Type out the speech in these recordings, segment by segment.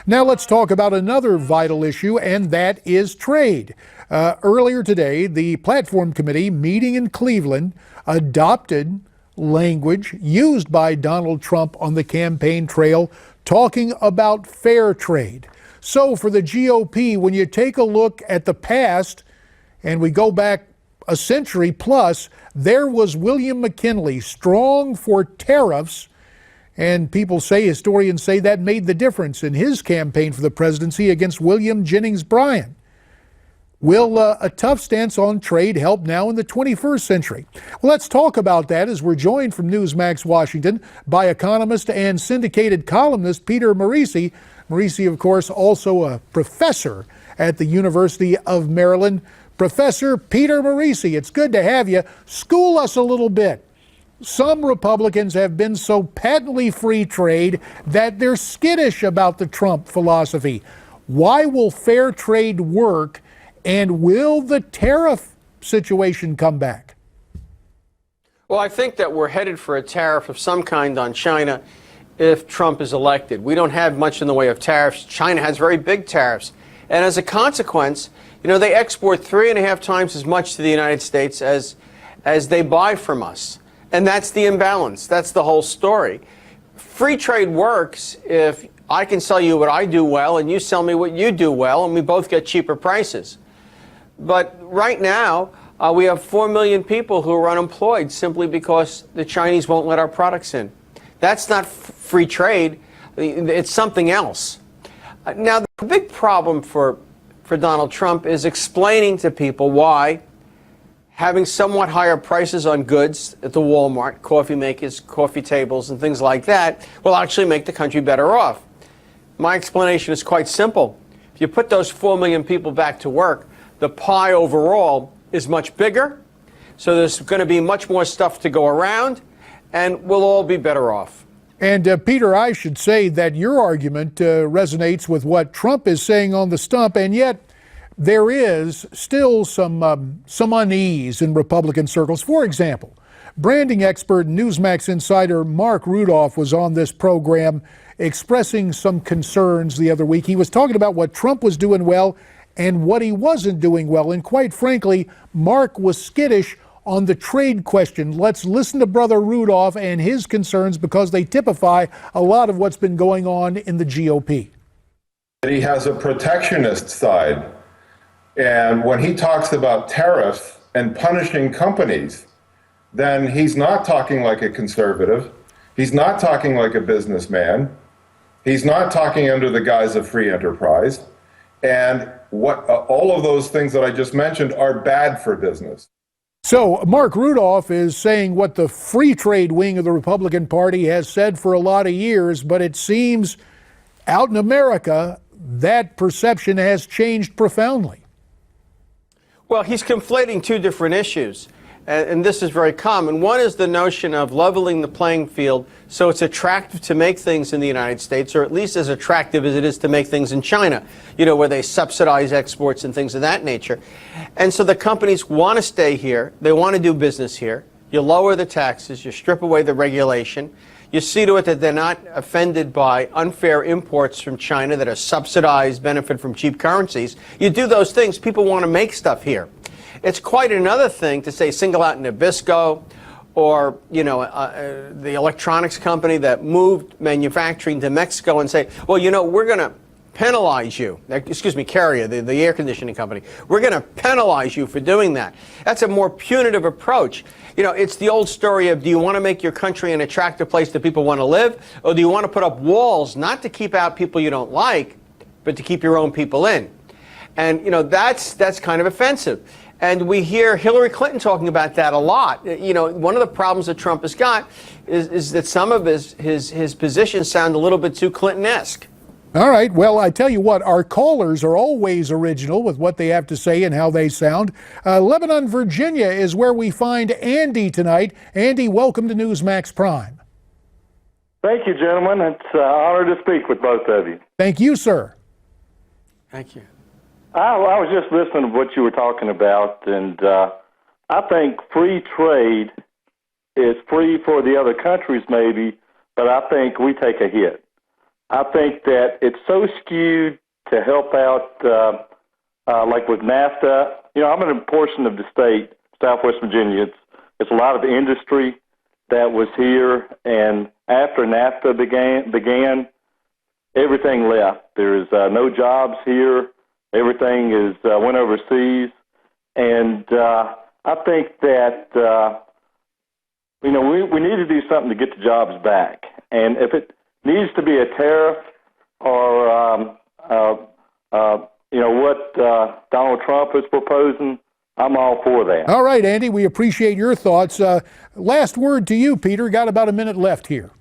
Now let's talk about another vital issue, and that is trade. Earlier today, the Platform Committee meeting in Cleveland adopted language used by Donald Trump on the campaign trail talking about fair trade. So for the GOP, when you take a look at the past and we go back a century plus, there was William McKinley, strong for tariffs, and people say, historians say, that made the difference in his campaign for the presidency against William Jennings Bryan. Will a tough stance on trade help now in the 21st century? Well, let's talk about that as we're joined from Newsmax Washington by economist and syndicated columnist Peter Morici. Morici, of course, also a professor at the University of Maryland. Professor Peter Morici, it's good to have you. School us a little bit. Some Republicans have been so patently free trade that they're skittish about the Trump philosophy. Why will fair trade work, and will the tariff situation come back? Well, I think that we're headed for a tariff of some kind on China if Trump is elected. We don't have much in the way of tariffs. China has very big tariffs. And as a consequence, they export 3.5 times as much to the United States as they buy from us. And that's the imbalance. That's the whole story. Free trade works if I can sell you what I do well and you sell me what you do well, and we both get cheaper prices. But right now, we have 4 million people who are unemployed simply because the Chinese won't let our products in. That's not free trade. It's something else. Now, the big problem for Donald Trump is explaining to people why having somewhat higher prices on goods at the Walmart, coffee makers, coffee tables, and things like that will actually make the country better off. My explanation is quite simple. If you put those 4 million people back to work, the pie overall is much bigger, so there's going to be much more stuff to go around, and we'll all be better off. And Peter, I should say that your argument resonates with what Trump is saying on the stump, and yet there is still some unease in Republican circles. For example, branding expert and Newsmax insider Mark Rudolph was on this program expressing some concerns the other week. He was talking about what Trump was doing well and what he wasn't doing well. And quite frankly, Mark was skittish on the trade question. Let's listen to Brother Rudolph and his concerns because they typify a lot of what's been going on in the GOP. He has a protectionist side. And when he talks about tariffs and punishing companies, then he's not talking like a conservative. He's not talking like a businessman. He's not talking under the guise of free enterprise. And all of those things that I just mentioned are bad for business. So Mark Rudolph is saying what the free trade wing of the Republican Party has said for a lot of years, but it seems out in America that perception has changed profoundly. Well, he's conflating two different issues, and this is very common. One is the notion of leveling the playing field so it's attractive to make things in the United States, or at least as attractive as it is to make things in China, where they subsidize exports and things of that nature. And so the companies want to stay here. They want to do business here. You lower the taxes. You strip away the regulation. You see to it that they're not offended by unfair imports from China that are subsidized, benefit from cheap currencies. You do those things, people want to make stuff here. It's quite another thing to say single out Nabisco or, the electronics company that moved manufacturing to Mexico and say, well, we're going to penalize you. Excuse me, Carrier, the air conditioning company. We're going to penalize you for doing that. That's a more punitive approach. It's the old story of, do you want to make your country an attractive place that people want to live, or do you want to put up walls not to keep out people you don't like, but to keep your own people in? And, that's kind of offensive. And we hear Hillary Clinton talking about that a lot. One of the problems that Trump has got is that some of his positions sound a little bit too Clinton-esque. All right. Well, I tell you what, our callers are always original with what they have to say and how they sound. Lebanon, Virginia is where we find Andy tonight. Andy, welcome to Newsmax Prime. Thank you, gentlemen. It's an honor to speak with both of you. Thank you, sir. Thank you. I was just listening to what you were talking about, and I think free trade is free for the other countries maybe, but I think we take a hit. I think that it's so skewed to help out, like with NAFTA. I'm in a portion of the state, Southwest Virginia. It's a lot of industry that was here, and after NAFTA began, everything left. There's no jobs here. Everything is went overseas, and I think that we need to do something to get the jobs back. And if it needs to be a tariff or what Donald Trump is proposing, I'm all for that. All right, Andy, we appreciate your thoughts. Last word to you, Peter. Got about a minute left here.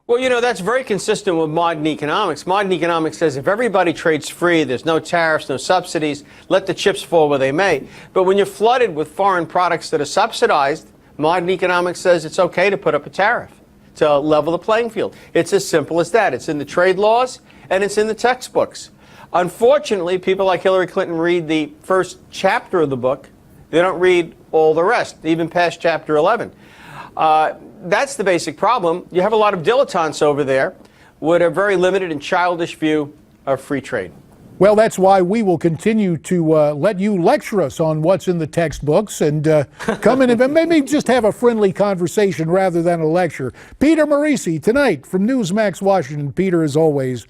Well, that's very consistent with modern economics. Modern economics says if everybody trades free, there's no tariffs, no subsidies, let the chips fall where they may. But when you're flooded with foreign products that are subsidized, modern economics says it's okay to put up a tariff to level the playing field. It's as simple as that. It's in the trade laws and it's in the textbooks. Unfortunately, people like Hillary Clinton read the first chapter of the book. They don't read all the rest, even past chapter 11. That's the basic problem. You have a lot of dilettantes over there with a very limited and childish view of free trade. Well, that's why we will continue to let you lecture us on what's in the textbooks and come in and maybe just have a friendly conversation rather than a lecture. Peter Morici tonight from Newsmax Washington. Peter, as always,